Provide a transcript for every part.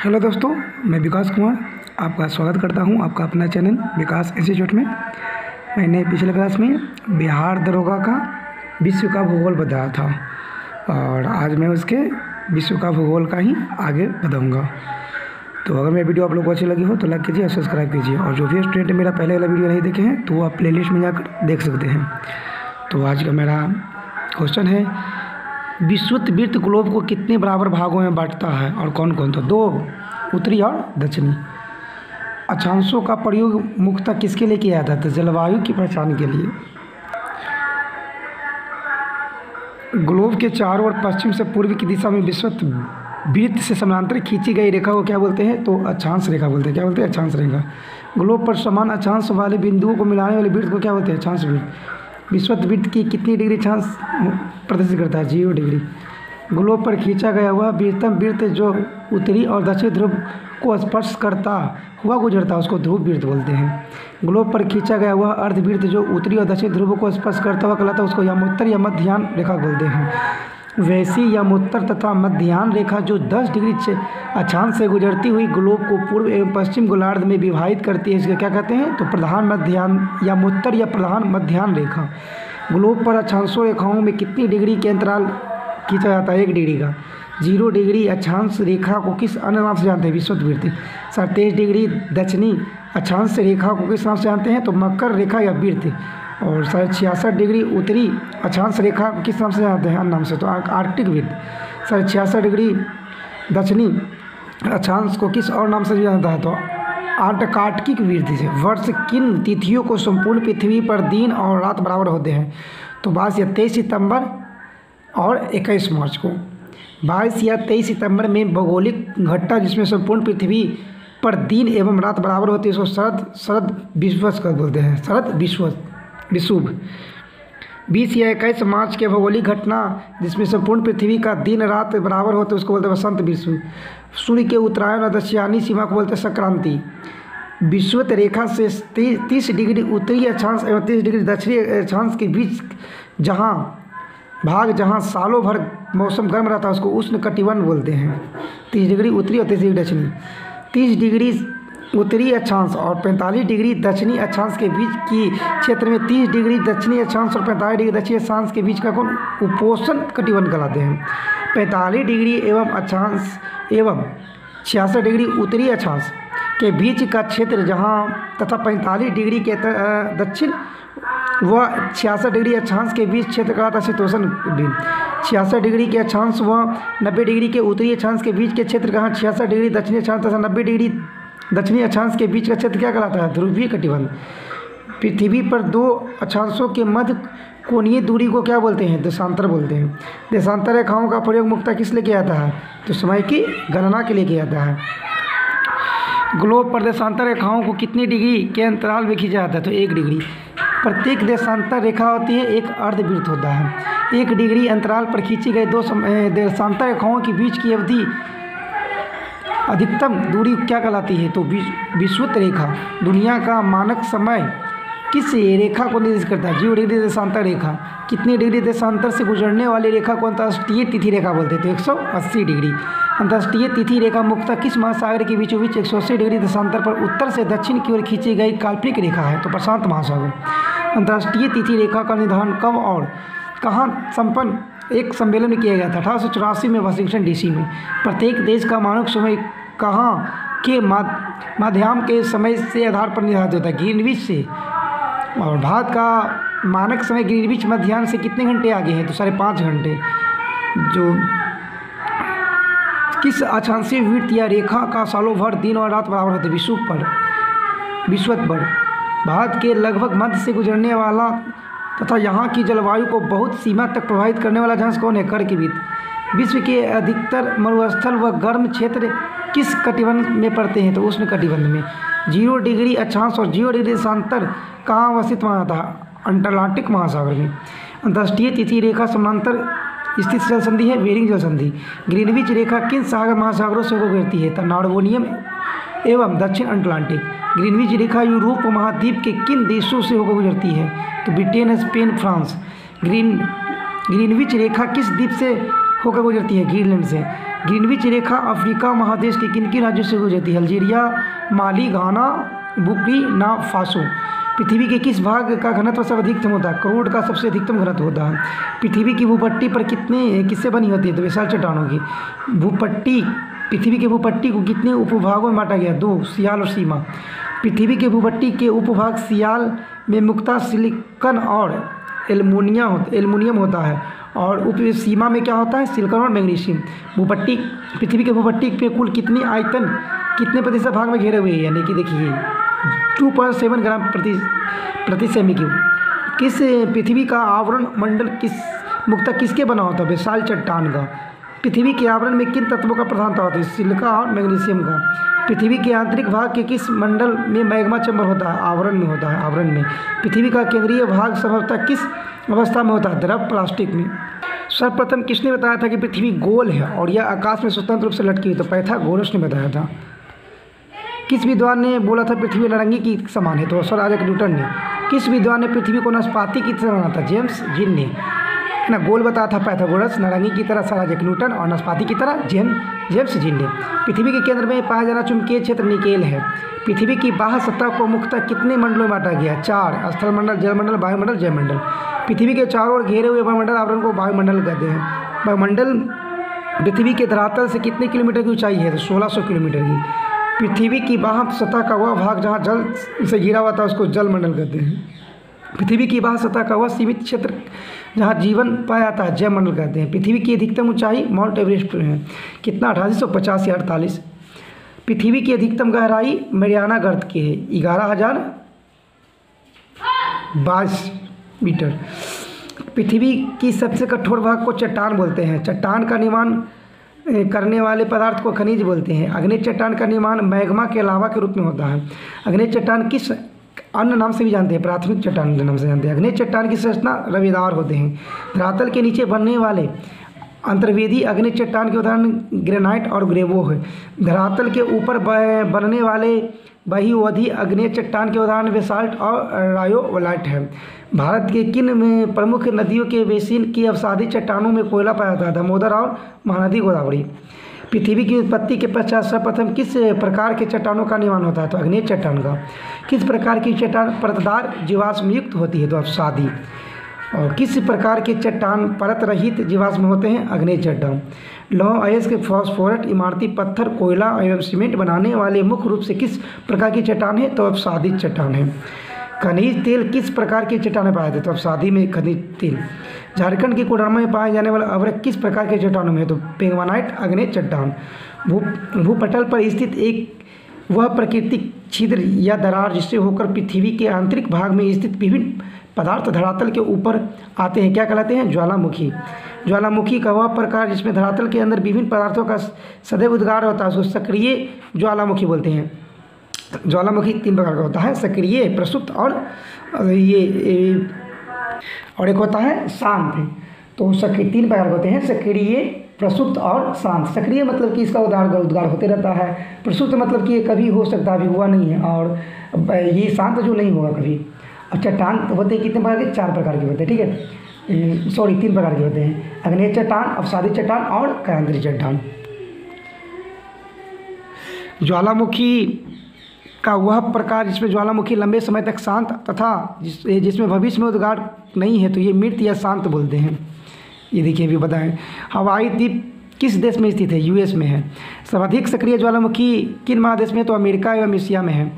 Hello दोस्तों, मैं विकास कुमार आपका स्वागत करता हूं आपका अपना चैनल विकास इंस्टीट्यूट में। मैंने पिछले क्लास में बिहार दरोगा का विश्व का भूगोल बताया था और आज मैं उसके विश्व का भूगोल का ही आगे बताऊंगा। तो अगर मेरी वीडियो आप लोग को अच्छी लगी हो तो लाइक कीजिए और सब्सक्राइब कीजिए, और जो भी स्टूडेंट मेरा पहले वाला वीडियो नहीं देखे हैं तो वो आप प्लेलिस्ट में जाकर देख सकते हैं। तो आज का मेरा क्वेश्चन है, विषुववृत्त ग्लोब को कितने बराबर भागों में बांटता है और कौन कौन? तो 2, उत्तरी और दक्षिणी। अक्षांशों का प्रयोग मुख्यतः किसके लिए किया जाता है? तो जलवायु की पहचान के लिए। ग्लोब के चारों ओर पश्चिम से पूर्व की दिशा में विषुववृत्त से समानांतर खींची गई रेखा को क्या बोलते हैं? तो अक्षांश रेखा बोलते हैं। क्या बोलते हैं? अक्षांश रेखा। ग्लोब पर समान अक्षांश वाले बिंदुओं को मिलाने वाले वृत्त को क्या बोलते हैं? अक्षांश वृत्त। विषुववृत्त की कितनी डिग्री अक्षांश प्रदर्शित करता है? 0 डिग्री। ग्लोब पर खींचा गया हुआ विषुवत वृत्त जो उत्तरी और दक्षिणी ध्रुव को स्पर्श करता हुआ गुजरता है उसको ध्रुव वृत्त बोलते हैं। ग्लोब पर खींचा गया हुआ अर्धवृत्त जो उत्तरी और दक्षिणी ध्रुव को स्पर्श करता हुआ कहलाता है उसको यमोत्तर या मध्याह्न रेखा बोलते हैं। वैसी यमोत्तर तथा मध्याह्न रेखा जो 10 डिग्री अक्षांश से गुजरती हुई ग्लोब को पूर्व एवं पश्चिम गोलार्ध में विभाजित करती है, इसके क्या कहते हैं? तो प्रधान मध्याह्न यमोत्तर या प्रधान मध्याह्न रेखा। ग्लोब पर अक्षांशों रेखाओं में कितनी डिग्री के अंतराल खींचा जाता है? 1 डिग्री का। 0 डिग्री अक्षांश रेखा को किस अन्य नाम से जानते हैं? विषुववृत्त। 27 डिग्री दक्षिणी अक्षांश रेखा को किस नाम से जानते हैं? तो मकर रेखा या वृत्त। और 66 डिग्री उत्तरी अक्षांश रेखा किस नाम से जानते हैं? अन्य नाम से, तो आर्कटिक वृत्त। 66 डिग्री दक्षिणी अक्षांश को किस और नाम से जानता है? तो आर्कटिक वृत्त से। वर्ष किन तिथियों को संपूर्ण पृथ्वी पर दिन और रात बराबर होते हैं? तो 22 या 23 सितंबर और 21 मार्च को। 22 या 23 सितंबर में भौगोलिक घटना जिसमें संपूर्ण पृथ्वी पर दिन एवं रात बराबर होती है उसको शरद विषुवत बोलते हैं। शरद विषुव। 20 या 21 मार्च के भौगोलिक घटना जिसमें संपूर्ण पृथ्वी का दिन रात बराबर होते हैं उसको बोलते हैं वसंत विषुव। सूर्य के उत्तरायण और दक्षिणायनी सीमा को बोलते हैं संक्रांति। विषुवत रेखा से 30 डिग्री उत्तरी अक्षांश एवं 30 डिग्री दक्षिणी अक्षांश के बीच जहाँ सालों भर मौसम गर्म रहता है उसको उष्ण कटिबंध बोलते हैं। 30 डिग्री उत्तरी और 30 डिग्री दक्षिणी। 30 डिग्री उत्तरी अक्षांश और 45 डिग्री दक्षिणी अक्षांश के बीच की क्षेत्र में 30 डिग्री दक्षिणी अक्षांश और 45 डिग्री दक्षिणी अक्षांश के बीच का कौन उपोष्ण कटिबंध कहलाते हैं। 45 डिग्री एवं अक्षांश एवं 66 डिग्री उत्तरी अक्षांश के बीच का क्षेत्र जहाँ तथा 45 डिग्री के दक्षिण व 66 डिग्री अक्षांश के बीच क्षेत्र कहलाता है शीतोष्ण वृत्त। 66 डिग्री के अक्षांश व 90 डिग्री के उत्तरी अक्षांश के बीच के क्षेत्र कहाँ? 66 डिग्री दक्षिणी अक्षांश तथा 90 डिग्री दक्षिणी अक्षांश के बीच का क्षेत्र क्या कहलाता है? ध्रुवीय कटिबंध। पृथ्वी पर 2 अक्षांशों के मध्य कोणीय दूरी को क्या बोलते हैं? देशांतर बोलते हैं। देशांतर रेखाओं का प्रयोग मुख्यतः किस लिए किया जाता है? तो समय की गणना के लिए किया जाता है। ग्लोब पर देशांतर रेखाओं को कितनी डिग्री के अंतराल में खींचा जाता है? तो 1 डिग्री। प्रत्येक देशांतर रेखा होती है एक अर्धवृत्त होता है। 1 डिग्री अंतराल पर खींची गई 2 देशांतर रेखाओं के बीच की अवधि अधिकतम दूरी क्या कहलाती है? तो विषुवत रेखा। दुनिया का मानक समय किस रेखा को निर्देशित करता है? 0 डिग्री देशांतर रेखा। कितनी डिग्री देशांतर से गुजरने वाली रेखा को अंतर्राष्ट्रीय तिथि रेखा बोलते हैं? तो 180 डिग्री। अंतर्राष्ट्रीय तिथि रेखा मुख्यतः किस महासागर के बीचों बीच 180 डिग्री देशांतर पर उत्तर से दक्षिण की ओर खींची गई काल्पनिक रेखा है? तो प्रशांत महासागर। अंतर्राष्ट्रीय तिथि रेखा का निर्धारण कब और कहाँ संपन्न एक सम्मेलन में किया गया था? 1884 में वाशिंगटन डीसी में। प्रत्येक देश का मानक समय कहाँ के माध्याह्न के समय से आधार पर निर्धारित होता है? ग्रीनविच से। और भारत का मानक समय ग्रीनविच मध्याह्न से कितने घंटे आगे हैं? तो 5.5 घंटे। जो किस अक्षांशीय वृत्त या रेखा का सालों भर दिन और रात बराबर होते? विषुवत पर। भारत के लगभग मध्य से गुजरने वाला तथा यहाँ की जलवायु को बहुत सीमा तक प्रभावित करने वाला अक्षांश कौन है? कर्क वृत्त। विश्व के अधिकतर मरुस्थल व गर्म क्षेत्र किस कटिबंध में पड़ते हैं? तो उष्ण कटिबंध में। 0 डिग्री अक्षांश और 0 डिग्री देशांतर कहाँ अवस्थित माना जाता है? अंटार्कटिक महासागर में। अंतर्राष्ट्रीय तिथि रेखा समानांतर स्थित जल संधि है बेरिंग जल संधि। ग्रीनविच रेखा किन सागर महासागरों से गुजरती है? तो नॉर्वेनियन एवं दक्षिण अटलांटिक। ग्रीनविच रेखा यूरोप महाद्वीप के किन देशों से होकर गुजरती है? तो ब्रिटेन, स्पेन, फ्रांस। ग्रीनविच रेखा किस द्वीप से होकर गुजरती है? ग्रीनलैंड से। ग्रीनविच रेखा अफ्रीका महादेश के किन किन राज्यों से गुजरती है? अल्जीरिया, माली, घाना, बुर्किना फासो। पृथ्वी के किस भाग का घनत्व सर्वाधिकतम होता है? करोड़ का सबसे अधिकतम घनत्व होता है। पृथ्वी की भूपट्टी पर किससे बनी होती है? तो विशाल चट्टानों की। पृथ्वी के भूपट्टी को कितने उपभागों में बांटा गया? 2, सियाल और सीमा। पृथ्वी के भूपट्टी के उपभाग सियाल में मुख्यतः सिलिकॉन और एल्युमिनियम होता है, और उप सीमा में क्या होता है? सिलिकॉन और मैग्नीशियम। पृथ्वी के भूपट्टी पे कुल कितनी आयतन कितने प्रतिशत भाग में घेरे हुए हैं? यानी कि देखिए 2.7 ग्राम प्रति सेमी क्यूब। किस पृथ्वी का आवरण मंडल मुख्यतः किसके बना होता है? विशाल चट्टान का। पृथ्वी के आवरण में किन तत्वों का प्रधानता होती है? सिलिका और मैग्नीशियम का। पृथ्वी के आंतरिक भाग के किस मंडल में मैग्मा चैम्बर होता है? आवरण में होता है, आवरण में। पृथ्वी का केंद्रीय भाग संभवतः किस अवस्था में होता है? द्रव प्लास्टिक में। सर्वप्रथम किसने बताया था कि पृथ्वी गोल है और यह आकाश में स्वतंत्र रूप से लटकी हुई? तो पाइथागोरस ने बताया था। किस विद्वान ने बोला था पृथ्वी नारंगी की समान है? तो सर आइजैक न्यूटन ने। किस विद्वान ने पृथ्वी को नाशपाती की तरह बनाया था? जेम्स जीन ने, है ना। गोल बताया था पाइथागोरस, नारंगी की तरह सर आइजैक न्यूटन, और नाशपाती की तरह जेम्स जीन ने। पृथ्वी के केंद्र में पाया जाना चुंबकीय क्षेत्र निकेल है। पृथ्वी की बाह्य सतह को मुख्यतः कितने मंडलों में बांटा गया? 4, स्थलमंडल, जलमंडल, वायुमंडल, जयमंडल। पृथ्वी के चारों ओर घेरे हुए वायुमंडल आवरण को वायुमंडल कहते हैं। वायुमंडल पृथ्वी के धरातल से कितने किलोमीटर की ऊंचाई है? तो 1600 किलोमीटर की। पृथ्वी की बाह्य सतह का वह भाग जहाँ जल से घिरा हुआ था उसको जलमंडल कहते हैं। पृथ्वी की बाह्य सतह का वह सीमित क्षेत्र जहाँ जीवन पाया जाता है जयमंडल कहते हैं। पृथ्वी की अधिकतम ऊंचाई माउंट एवरेस्ट पर है। कितना? 1850 या 48। पृथ्वी की अधिकतम गहराई मैरियाना गर्त की है, 11,022 मीटर। पृथ्वी की सबसे कठोर भाग को चट्टान बोलते हैं। चट्टान का निर्माण करने वाले पदार्थ को खनिज बोलते हैं। अग्नेय चट्टान का निर्माण मैग्मा के लावा के रूप में होता है। अग्नेय चट्टान किस अन्य नाम से भी जानते हैं? प्राथमिक चट्टान के नाम से जानते हैं। अग्नेय चट्टान की संरचना रवेदार होते हैं। धरातल के नीचे बनने वाले अंतर्वेदी अग्नेय चट्टान के उदाहरण ग्रेनाइट और ग्रेवो है। धरातल के ऊपर बनने वाले बहुअवधि अग्नेय चट्टान के उदाहरण बेसाल्ट और रायोलाइट है। भारत के किन में प्रमुख नदियों के बेसिन की अवसादी चट्टानों में कोयला पाया जाता है? दामोदर और महानदी गोदावरी। पृथ्वी की उत्पत्ति के पश्चात सर्वप्रथम किस प्रकार के चट्टानों का निर्माण होता है? तो अग्नेय चट्टान का। किस प्रकार की चट्टान परतदार जीवाश्म युक्त होती है? तो अवसादी। और किस प्रकार के चट्टान परत रहित जीवाश्म होते हैं? अग्नेय चट्टान। लौह अयस्क, फॉस्फोरस, इमारती पत्थर, कोयला एवं सीमेंट बनाने वाले मुख्य रूप से किस प्रकार की चट्टान है? तो अवसादी चट्टान है। खनिज तेल किस प्रकार की चट्टानें पाए थे? तो अवसादी में खनिज तेल। झारखंड की कोडरमा में पाए जाने वाला अवरक किस प्रकार के चट्टानों में है? तो पेगमानाइट अग्नेय चट्टान। भूपटल पर स्थित एक वह प्राकृतिक छिद्र या दरार जिससे होकर पृथ्वी के आंतरिक भाग में स्थित विभिन्न पदार्थ धरातल के ऊपर आते हैं क्या कहलाते हैं? ज्वालामुखी। ज्वालामुखी का वह प्रकार जिसमें धरातल के अंदर विभिन्न पदार्थों का सदैव उद्गार होता है उसको सक्रिय ज्वालामुखी बोलते हैं। ज्वालामुखी 3 प्रकार का होता है, सक्रिय, प्रसुप्त और एक होता है शांत। तो 3 प्रकार के होते हैं, सक्रिय, प्रसुप्त और शांत। सक्रिय मतलब कि इसका उद्गार होते रहता है। प्रसुप्त मतलब कि ये कभी हो सकता है, अभी हुआ नहीं है। और ये शांत जो नहीं होगा कभी। और चट्टान होते हैं कितने प्रकार के? 4 प्रकार के होते हैं, ठीक है। 3 प्रकार के होते हैं, अग्नेय चट्टान, अवसादी चट्टान और कायांतरी चट्टान। ज्वालामुखी का वह प्रकार जिसमें ज्वालामुखी लंबे समय तक शांत तथा जिसमें भविष्य में उद्गार नहीं है तो ये मृत या शांत बोलते हैं। ये देखिए भी बताएं। हवाई द्वीप किस देश में स्थित है? यूएस में है। सर्वाधिक सक्रिय ज्वालामुखी किन महादेश में? तो अमेरिका एवं एशिया में है।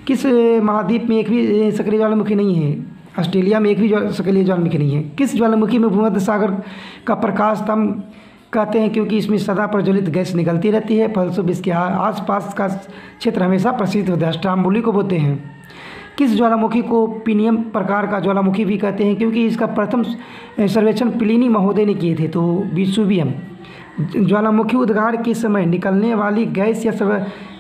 किस महाद्वीप में एक भी सक्रिय ज्वालामुखी नहीं है? ऑस्ट्रेलिया में एक भी सक्रिय ज्वालामुखी नहीं है। किस ज्वालामुखी में भूमध्य सागर का प्रकाश स्तंभ कहते हैं? क्योंकि इसमें सदा प्रज्वलित गैस निकलती रहती है, फलस्वरूप इसके आसपास का क्षेत्र हमेशा प्रसिद्ध होता है। स्ट्राम्बोली को बोलते हैं। किस ज्वालामुखी को पिनियम प्रकार का ज्वालामुखी भी कहते हैं? क्योंकि इसका प्रथम सर्वेक्षण प्लिनी महोदय ने किए थे। तो विसुवियम। ज्वालामुखी उद्गार के समय निकलने वाली गैस या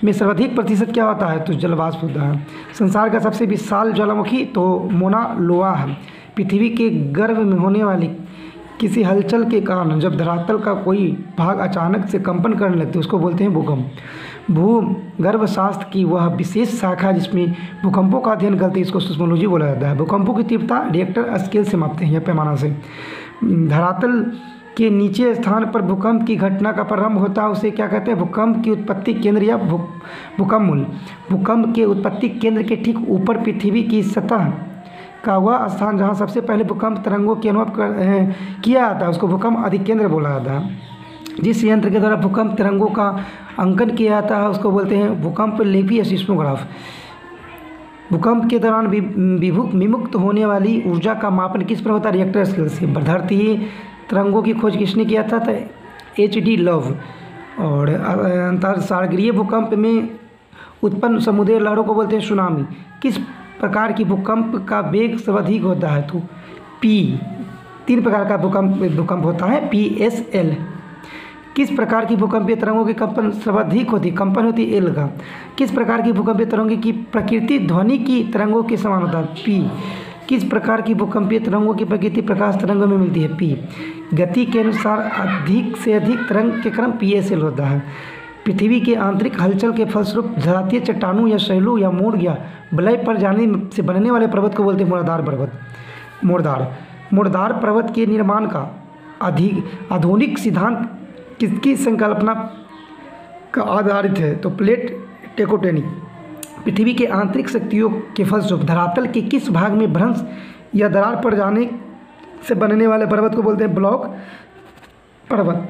में सर्वाधिक प्रतिशत क्या होता है? तो जलवाष्प होता है। संसार का सबसे विशाल ज्वालामुखी तो मोना लोआ है। पृथ्वी के गर्भ में होने वाली किसी हलचल के कारण जब धरातल का कोई भाग अचानक से कंपन करने लगते हैं उसको बोलते हैं भूकंप। भूगर्भशास्त्र की वह विशेष शाखा जिसमें भूकंपों का अध्ययन करते हैं इसको सिस्मोलॉजी बोला जाता है। भूकंपों की तीव्रता रिएक्टर स्केल से मापते हैं या पैमाना से। धरातल के नीचे स्थान पर भूकंप की घटना का प्रारंभ होता है उसे क्या कहते हैं? भूकंप की उत्पत्ति केंद्र या भूकंप मूल। भूकंप के उत्पत्ति केंद्र के ठीक ऊपर पृथ्वी की सतह का वह स्थान जहाँ सबसे पहले भूकंप तरंगों की अनुभव किया जाता है उसको भूकंप अधिकेंद्र बोला जाता है। जिस यंत्र के द्वारा भूकंप तरंगों का अंकन किया जाता है उसको बोलते हैं भूकंप लिपि या सिस्मोग्राफ। भूकंप के दौरान विमुक्त होने वाली ऊर्जा का मापन किस पर होता है? रिएक्टर स्केल से। धरती तरंगों की खोज किसने किया था? H.D. लव। और अंतरसागरीय भूकंप में उत्पन्न समुद्री लहरों को बोलते हैं सुनामी। किस प्रकार की भूकंप का वेग सर्वाधिक होता है? तो P। 3 प्रकार का भूकंप होता है PSL। किस प्रकार की भूकंपीय तरंगों की कंपन सर्वाधिक होती है? कंपन होती है एल का। किस प्रकार की भूकंपीय तरंगों की प्रकृति ध्वनि की तरंगों के समान होता है? P। किस प्रकार की भूकंपीय तरंगों की प्रकृति प्रकाश तरंगों में मिलती है? P। गति के अनुसार अधिक से अधिक तरंग के क्रम PSL होता है। पृथ्वी के आंतरिक हलचल के फलस्वरूप धरातीय चट्टानों या शैलों या मोड़ या बलय पर जाने से बनने वाले पर्वत को बोलते हैं मोड़दार पर्वत। मोड़दार पर्वत के निर्माण का आधुनिक सिद्धांत किसकी संकल्पना का आधारित है? तो प्लेट टेक्टोनिक। पृथ्वी के आंतरिक शक्तियों के फलस्वरूप धरातल के किस भाग में भ्रंश या दरार पड़ जाने से बनने वाले पर्वत को बोलते हैं ब्लॉक पर्वत।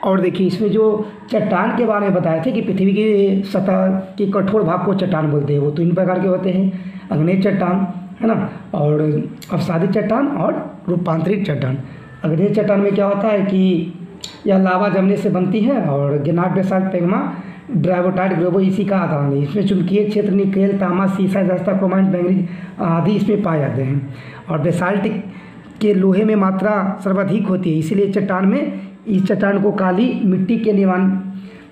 और देखिए इसमें जो चट्टान के बारे में बताए थे कि पृथ्वी की सतह के कठोर भाग को चट्टान बोलते हैं, वो तो इन प्रकार के होते हैं अग्नेय चट्टान, है ना, और अवसादी चट्टान और रूपांतरित चट्टान। अग्नेय चट्टान में क्या होता है कि यह लावा जमने से बनती है और गिरनाट बेसाल्ट पैग्मा ड्राइवोटाइट ग्लोबो इसी का आधार है। इसमें चुंबकीय क्षेत्र निकेल तांबा सीसा जस्ता क्रोमाइट मैंगनीज आदि इसमें पाए जाते हैं। और बेसाल्ट के लोहे में मात्रा सर्वाधिक होती है, इसीलिए चट्टान में इस चट्टान को काली मिट्टी के निर्माण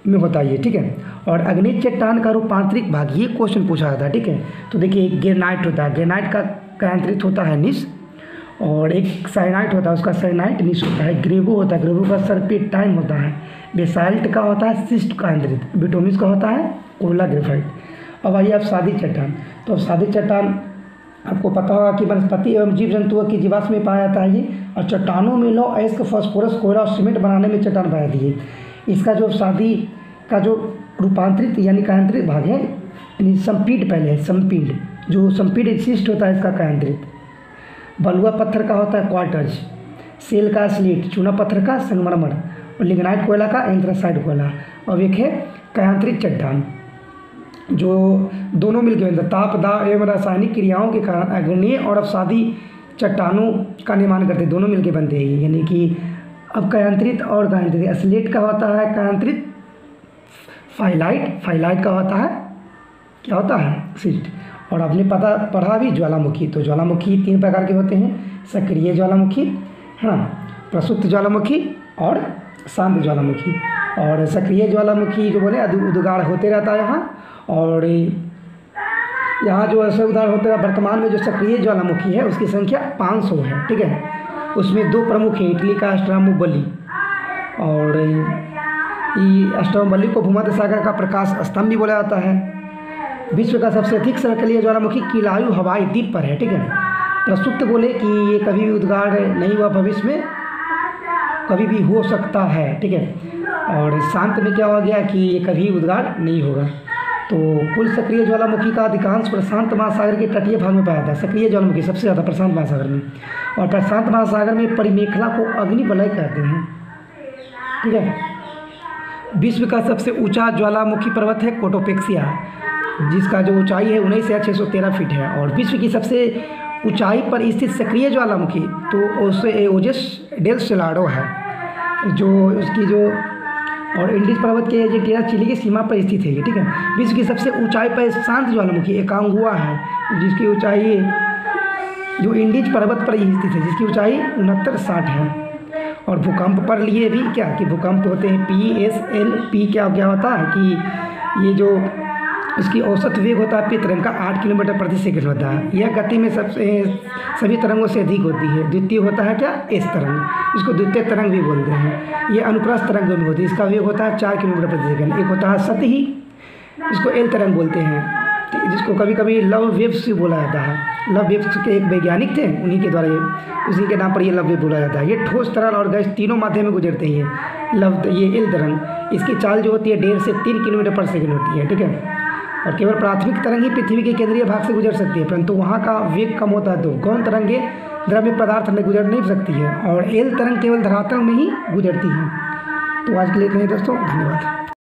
में होता है, ठीक है। और अग्नेय चट्टान का रूपांतरित भाग, ये क्वेश्चन पूछा जाता है, ठीक है। तो देखिए ग्रेनाइट होता है, ग्रेनाइट का केंद्रित होता है निस, और एक साइनाइट होता है उसका साइनाइट निस होता है। ग्रेवो होता है, ग्रेवो का सर्पेंटाइन होता है। बेसाल्ट का होता है सिस्ट केंद्रित, बिटोमिस का होता है कोयला ग्रेफाइट। अब आइए अवसादी चट्टान। तो अवसादी चट्टान आपको पता होगा कि वनस्पति एवं जीव जंतुओं की जीवाश्म में पाया जाता है ये, और चट्टानों में लौ अयस्क फास्फोरस कोयला और सीमेंट बनाने में चट्टान पाया जाती है। इसका जो अवसादी का जो रूपांतरित यानी केंद्रित भाग है, यानी संपीड पहले है, संपीड जो संपीड सिस्ट होता है इसका केंद्रित। बलुआ पत्थर का होता है क्वार्टज, सेल का स्लेट, चूना पत्थर का संगमरमर, और लिग्नाइट कोयला का एंथ्रासाइट कोयला। और एक है केंद्रित चट्टान जो दोनों मिलकर बनता है। ताप दाह एवं रासायनिक क्रियाओं के कारण अग्नेय और अवसादी चट्टानों का निर्माण करते, दोनों मिलकर बनते हैं। यानी कि अब केंद्रित और केंद्रित, स्लेट का होता है केंद्रित फाइलाइट, फाइलाइट का होता है क्या होता है सिस्ट। और आपने पढ़ा भी ज्वालामुखी। तो ज्वालामुखी 3 प्रकार के होते हैं, सक्रिय ज्वालामुखी, है ना, प्रसुप्त ज्वालामुखी और शांत ज्वालामुखी। और सक्रिय ज्वालामुखी जो बोले उद्गार होते रहता है यहाँ, और यहाँ जो ऐसे उद्गार होते रहा। वर्तमान में जो सक्रिय ज्वालामुखी है उसकी संख्या 500 है, ठीक है। उसमें 2 प्रमुख हैं, इटली का अस्ट्रोम्बोली, और अस्ट्रोम्बोली को भूमध्य सागर का प्रकाश स्तंभ भी बोला जाता है। विश्व का सबसे अधिक सक्रिय ज्वालामुखी किलायु हवाई द्वीप पर है, ठीक है। प्रसुप्त बोले कि ये कभी भी उद्गार नहीं हुआ, भविष्य में कभी भी हो सकता है, ठीक है। और शांत में क्या हो गया कि ये कभी उद्गार नहीं होगा। तो कुल सक्रिय ज्वालामुखी का अधिकांश प्रशांत महासागर के तटीय भाग में पाया जाता है। सक्रिय ज्वालामुखी सबसे ज़्यादा प्रशांत महासागर में, और प्रशांत महासागर में परिमेखला को अग्निवलय कहते हैं, ठीक है। विश्व का सबसे ऊंचा ज्वालामुखी पर्वत है कोटोपेक्सिया, जिसका जो ऊंचाई है 19,613 फीट है। और विश्व की सबसे ऊंचाई पर स्थित सक्रिय ज्वालामुखी तो उससे ओजस डेल सेलाडो है, जो उसकी जो, और इंडिस पर्वत के अर्जेंटीना चिली की सीमा पर स्थित है ये, ठीक है। विश्व की सबसे ऊंचाई पर शांत ज्वालामुखी एकांगुआ है, जिसकी ऊंचाई जो इंडिज पर्वत पर ही स्थित है, जिसकी ऊंचाई 6960 है। और भूकंप पर लिए भी क्या कि भूकंप होते हैं PSL। P क्या होता है कि ये जो इसकी औसत वेग होता है तरंग का 8 किलोमीटर प्रति सेकंड होता है। यह गति में सभी तरंगों से अधिक होती है। द्वितीय होता है क्या S तरंग, इसको द्वितीय तरंग भी बोलते हैं। ये अनुप्रस्थ तरंग में होती है, इसका वेग होता है 4 किलोमीटर प्रति सेकंड। एक होता है सतही, इसको L तरंग बोलते हैं, जिसको कभी कभी लव वेव्स भी बोला जाता है। लव वेव के एक वैज्ञानिक थे, उन्हीं के द्वारा ये, उसी के नाम पर ये लव वेव बोला जाता है। ये ठोस, तरल और गैस तीनों माध्यम में गुजरते हैं ये एल तरंग। इसकी चाल जो होती है 1.5 से 3 किलोमीटर पर सेकंड होती है, ठीक है। और केवल प्राथमिक तरंग ही पृथ्वी के केंद्रीय भाग से गुजर सकती है, परंतु वहाँ का वेग कम होता है, तो गौण तरंगें द्रव्य पदार्थ में गुजर नहीं सकती है, और एल तरंग केवल धरातल में ही गुजरती है। तो आज के लिए इतना ही दोस्तों, धन्यवाद।